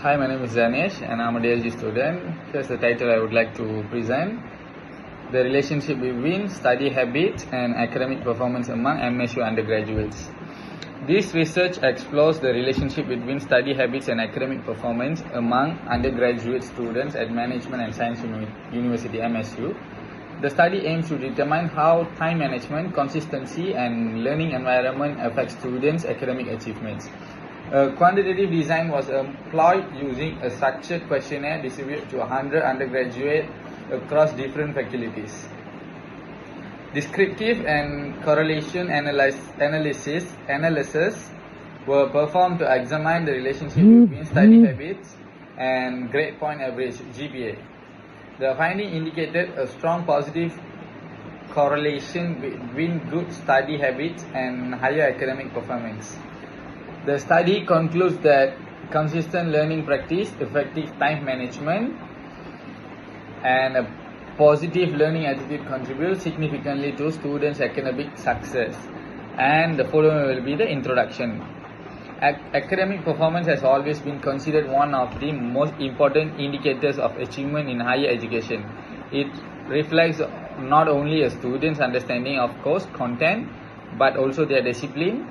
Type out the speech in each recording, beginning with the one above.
Hi, my name is Zanesh and I'm a DLG student. Here's the title I would like to present. The relationship between study habits and academic performance among MSU undergraduates. This research explores the relationship between study habits and academic performance among undergraduate students at Management and Science University MSU. The study aims to determine how time management, consistency, and learning environment affect students' academic achievements. A quantitative design was employed using a structured questionnaire distributed to 100 undergraduates across different faculties. Descriptive and correlation analysis were performed to examine the relationship between study habits and grade point average GPA. The finding indicated a strong positive correlation between good study habits and higher academic performance. The study concludes that consistent learning practice, effective time management, and a positive learning attitude contribute significantly to students' academic success. And the following will be the introduction. Academic performance has always been considered one of the most important indicators of achievement in higher education. It reflects not only a student's understanding of course content, but also their discipline,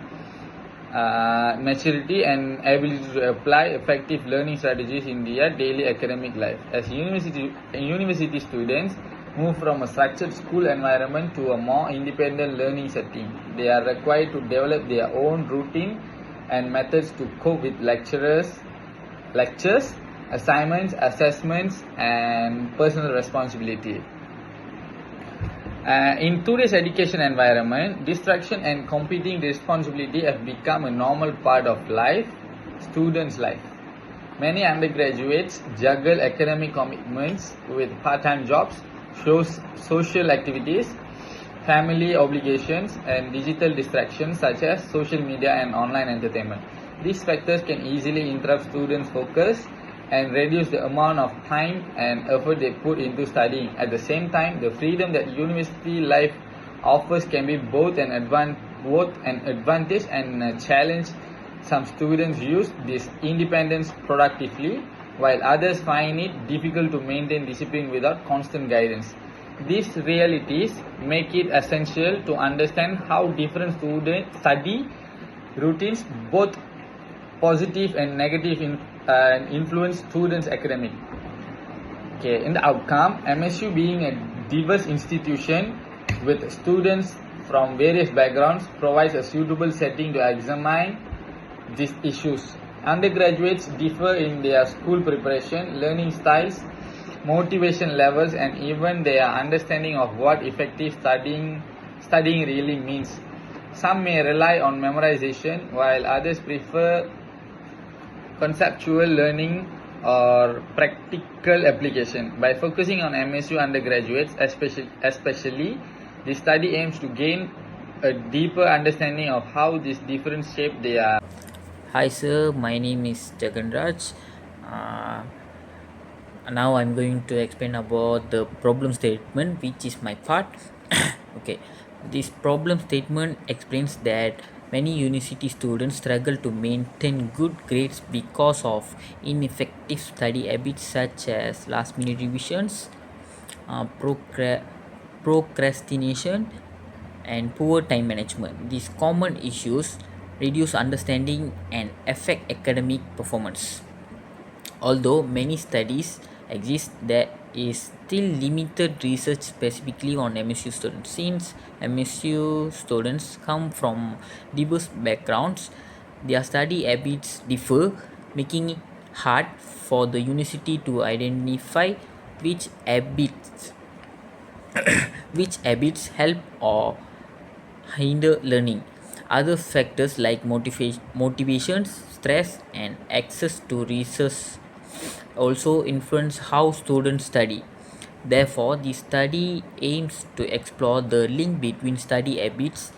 maturity, and ability to apply effective learning strategies in their daily academic life. As university students move from a structured school environment to a more independent learning setting, they are required to develop their own routine and methods to cope with lectures, assignments, assessments, and personal responsibility. In today's education environment, distraction and competing responsibility have become a normal part of students' life. Many undergraduates juggle academic commitments with part-time jobs, social activities, family obligations, and digital distractions such as social media and online entertainment. These factors can easily interrupt students' focus and reduce the amount of time and effort they put into studying. At the same time, the freedom that university life offers can be both an advantage and a challenge. Some students use this independence productively, while others find it difficult to maintain discipline without constant guidance. These realities make it essential to understand how different student study routines, both positive and negative, influence students' academic. In the outcome, MSU being a diverse institution with students from various backgrounds provides a suitable setting to examine these issues. Undergraduates differ in their school preparation, learning styles, motivation levels, and even their understanding of what effective studying really means. Some may rely on memorization, while others prefer conceptual learning or practical application. By focusing on MSU undergraduates, especially, the study aims to gain a deeper understanding of how these different shape they are. Hi sir, my name is Jaganraj. Now I'm going to explain about the problem statement, which is my part. Okay, this problem statement explains that many university students struggle to maintain good grades because of ineffective study habits such as last minute revisions, procrastination, and poor time management. These common issues reduce understanding and affect academic performance. Although many studies exist, there is still limited research specifically on MSU students. Since MSU students come from diverse backgrounds, their study habits differ, making it hard for the university to identify which habits help or hinder learning. Other factors like motivation, stress, and access to resources also influence how students study. Therefore, the study aims to explore the link between study habits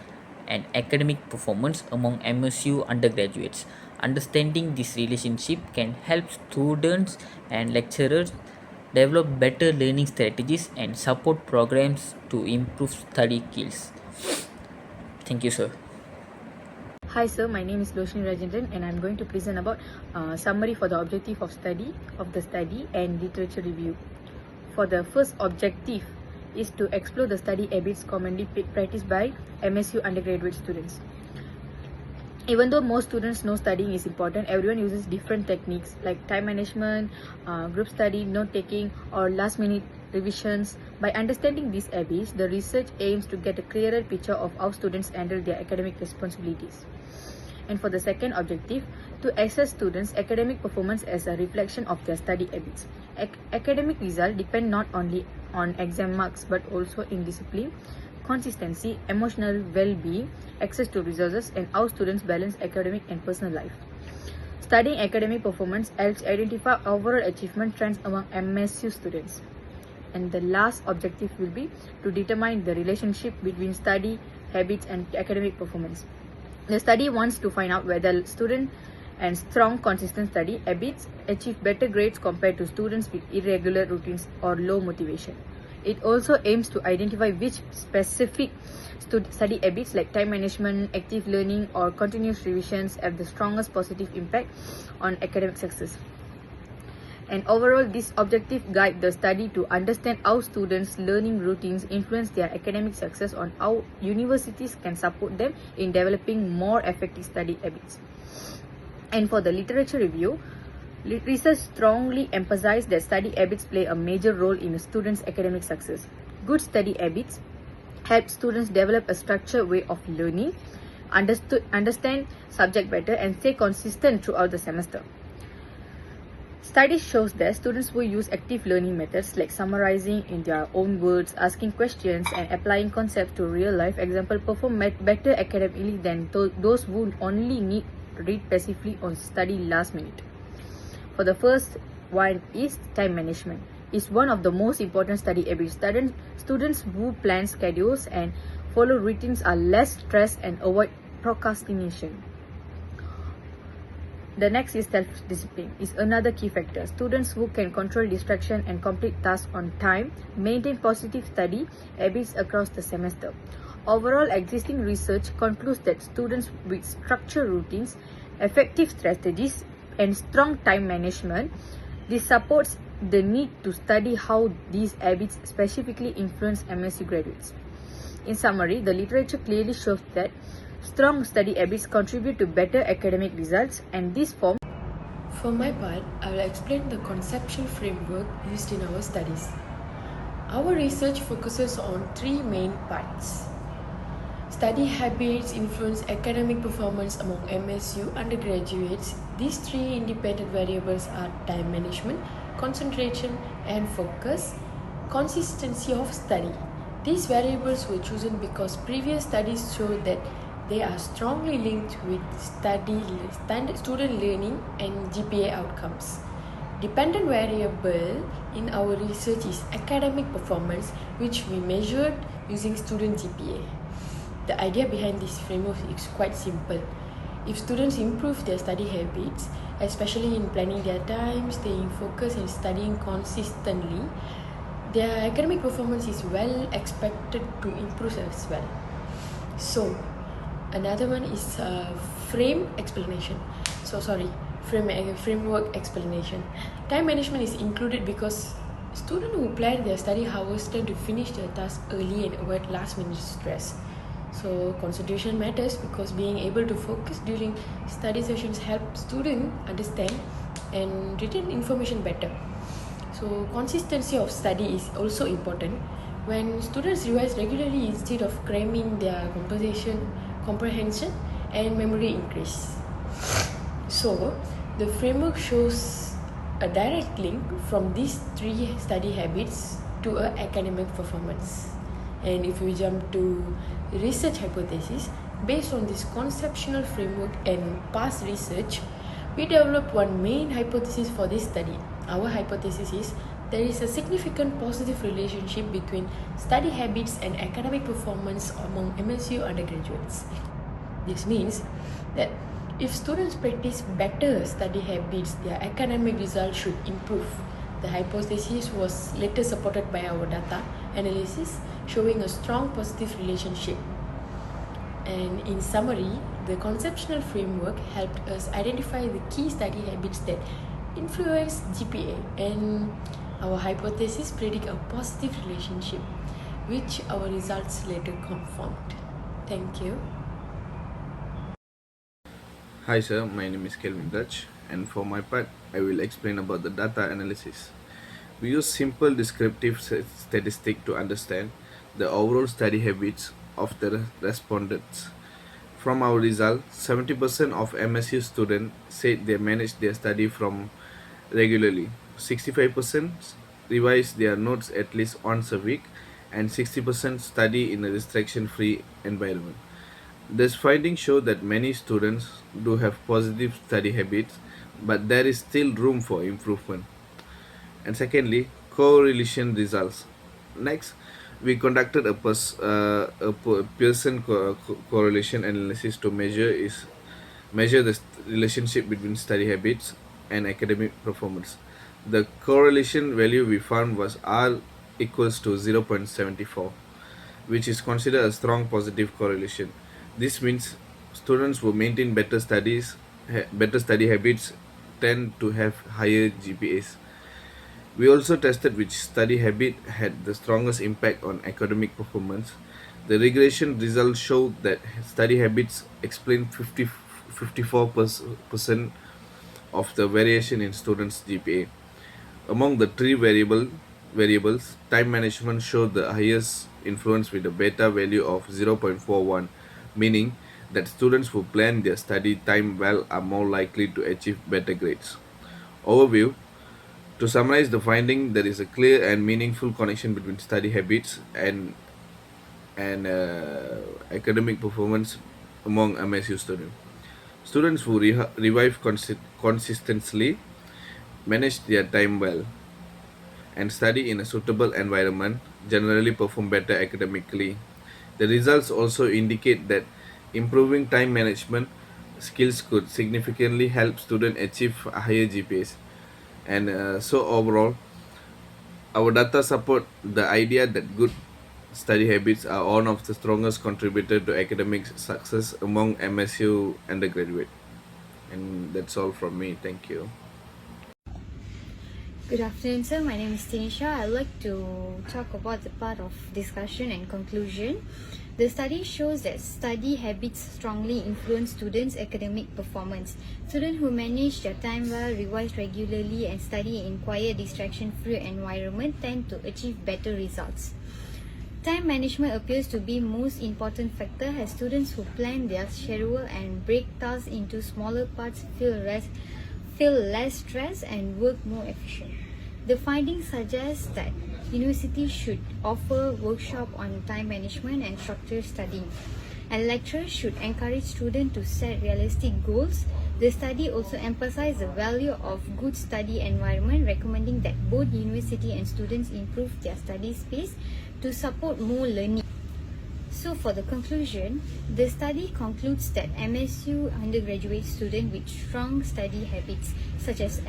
and academic performance among MSU undergraduates. Understanding this relationship can help students and lecturers develop better learning strategies and support programs to improve study skills. Thank you, sir. Hi sir, my name is Loshini Rajendran and I'm going to present about summary for the objective of the study and literature review. For the first objective is to explore the study habits commonly practiced by MSU undergraduate students. Even though most students know studying is important, everyone uses different techniques like time management, group study, note taking, or last minute revisions. By understanding these habits, the research aims to get a clearer picture of how students handle their academic responsibilities. And for the second objective, to assess students' academic performance as a reflection of their study habits. Academic results depend not only on exam marks but also in discipline, consistency, emotional well-being, access to resources, and how students balance academic and personal life. Studying academic performance helps identify overall achievement trends among MSU students. And the last objective will be to determine the relationship between study habits and academic performance. The study wants to find out whether students and strong consistent study habits achieve better grades compared to students with irregular routines or low motivation. It also aims to identify which specific study habits like time management, active learning, or continuous revisions have the strongest positive impact on academic success. And overall, this objective guides the study to understand how students' learning routines influence their academic success on how universities can support them in developing more effective study habits. And for the literature review, research strongly emphasizes that study habits play a major role in a student's academic success. Good study habits help students develop a structured way of learning, understand subject better, and stay consistent throughout the semester. Study shows that students who use active learning methods like summarizing in their own words, asking questions, and applying concepts to real-life example perform better academically than those who only need to read passively or study last minute. For the first one is time management. It's one of the most important study habits. Students who plan schedules and follow routines are less stressed and avoid procrastination. The next is self-discipline. Is another key factor. Students who can control distraction and complete tasks on time maintain positive study habits across the semester. Overall, existing research concludes that students with structured routines, effective strategies, and strong time management, this supports the need to study how these habits specifically influence MSc graduates. In summary, the literature clearly shows that strong study habits contribute to better academic results, and this form. For my part, I will explain the conceptual framework used in our studies. Our research focuses on three main parts. Study habits influence academic performance among MSU undergraduates. These three independent variables are time management, concentration, and focus, consistency of study. These variables were chosen because previous studies showed that they are strongly linked with student learning and GPA outcomes. Dependent variable in our research is academic performance, which we measured using student GPA. The idea behind this framework is quite simple. If students improve their study habits, especially in planning their time, staying focused, and studying consistently, their academic performance is well expected to improve as well. So, another one is framework explanation. Time management is included because students who plan their study hours tend to finish their tasks early and avoid last minute stress. So concentration matters because being able to focus during study sessions helps students understand and retain information better. So consistency of study is also important. When students revise regularly instead of cramming, their comprehension and memory increase. So the framework shows a direct link from these three study habits to a academic performance. And if we jump to research hypothesis, based on this conceptual framework and past research, we developed one main hypothesis for this study. Our hypothesis is there is a significant positive relationship between study habits and academic performance among MSU undergraduates. This means that if students practice better study habits, their academic results should improve. The hypothesis was later supported by our data analysis, showing a strong positive relationship. And in summary, The conceptual framework helped us identify the key study habits that influence GPA, and our hypothesis predict a positive relationship, which our results later confirmed. Thank you. Hi sir, my name is Kelvin Dutch, and for my part, I will explain about the data analysis. We use simple descriptive statistic to understand the overall study habits of the respondents. From our result, 70% of MSU students said they manage their study from regularly. 65% revise their notes at least once a week, and 60% study in a distraction-free environment. This finding show that many students do have positive study habits, but there is still room for improvement. And secondly, correlation results. Next, we conducted a Pearson correlation analysis to measure the relationship between study habits and academic performance. The correlation value we found was R equals to 0.74, which is considered a strong positive correlation. This means students who maintain better study habits tend to have higher GPAs. We also tested which study habit had the strongest impact on academic performance. The regression results showed that study habits explain 54% of the variation in students' GPA. Among the three variables, time management showed the highest influence with a beta value of 0.41, meaning that students who plan their study time well are more likely to achieve better grades. Overview. To summarize the finding, there is a clear and meaningful connection between study habits and academic performance among MSU students. Students who revive consistently, manage their time well, and study in a suitable environment generally perform better academically. The results also indicate that improving time management skills could significantly help students achieve higher GPAs. And so overall, our data support the idea that good study habits are one of the strongest contributors to academic success among MSU undergraduate. And that's all from me. Thank you. Good afternoon, sir. My name is Tanisha. I'd like to talk about the part of discussion and conclusion. The study shows that study habits strongly influence students' academic performance. Students who manage their time well, revise regularly, and study in quiet, distraction-free environment tend to achieve better results. Time management appears to be most important factor as students who plan their schedule and break tasks into smaller parts feel less stressed and work more efficient. The findings suggest that universities should offer workshops on time management and structured studying, and lecturers should encourage students to set realistic goals. The study also emphasized the value of good study environment, recommending that both university and students improve their study space to support more learning. So for the conclusion, the study concludes that MSU undergraduate students with strong study habits such as